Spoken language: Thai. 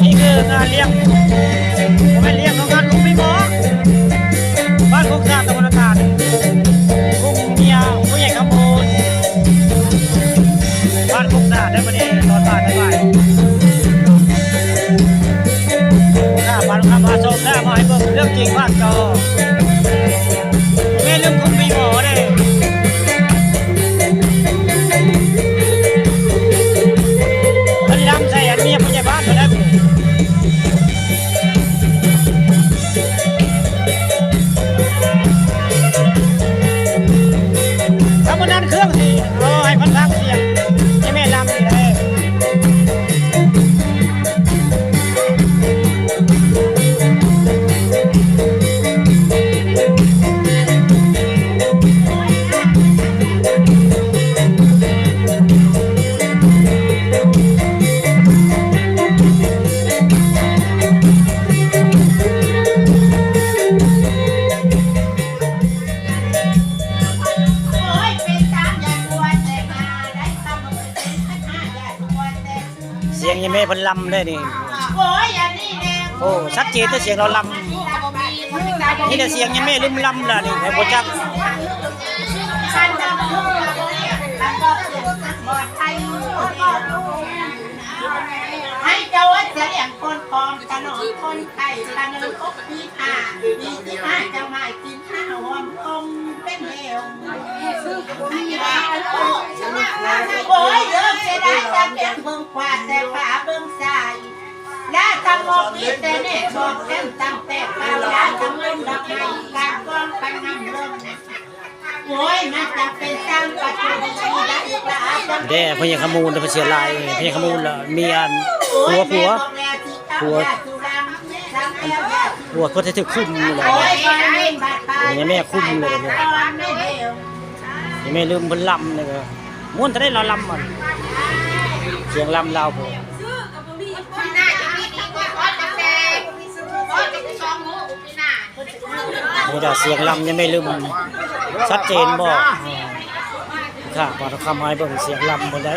นี่คืองานเลี้ยงผมไม่เลี้ยงของงานลุงพี่หมอบ้านโคกสะอาดตะวันอากาศกุ้งเมียผู้ใหญ่ขโมยบ้านโคกสะอาดได้มาเนี่ยตอนบ่ายบ่ายหน้าบ้านข้ามาชมหน้ามาให้เบิ่งเรื่องจริงภาคจอไม่เรื่องกุ้งพี่หมอเลยอันนี้ทำใส่อันเมียผู้ใหญ่บ้านมาได้ทำบนนั้นเครื่องสิให้พันทักเสียงให้แม่ลำนี่เลยเสียงยังไม่พันลำได้นี่โอ้ชัดเจนแต่เสียงเราลำนี่แต่เสียงยังไม่ลืมลำล่ะนี่ไอ้โบจักให้เจ้าว่าจะเลี้ยงคนพร้อมขนมคนไข่ขนมครบที่ห้ามีที่ห้าเจ้าไม่กินห้าหอมคงเป็นเหวโอ้ยเลิกจะได้จะเก็บเบื้องขวาแต่ฝาเบื้องซ้ายและทำมองนี้แต่เนี่ยบอกเต็มตั้งแต่ปลายและทำเงินดอกไม้การก้อนไปนำลมโอ้ยมันจะเป็นสร้างประตูที่ได้ปลาเด้พญาขมูลพญาเสียลายพญาขมูลละมีอันผัวก็จะถึกคุ้มเลยยังแม่คุ้มเลยเนี่ยยังแม่ลืมพันลำเลยม้วนจะได้เราลำมันเสียงลำเราผมนี่ดาเสียงลำยังไม่ลืมชัดเจนบ่ค่ะพอทำให้เบิ่งเสียงลำบนได้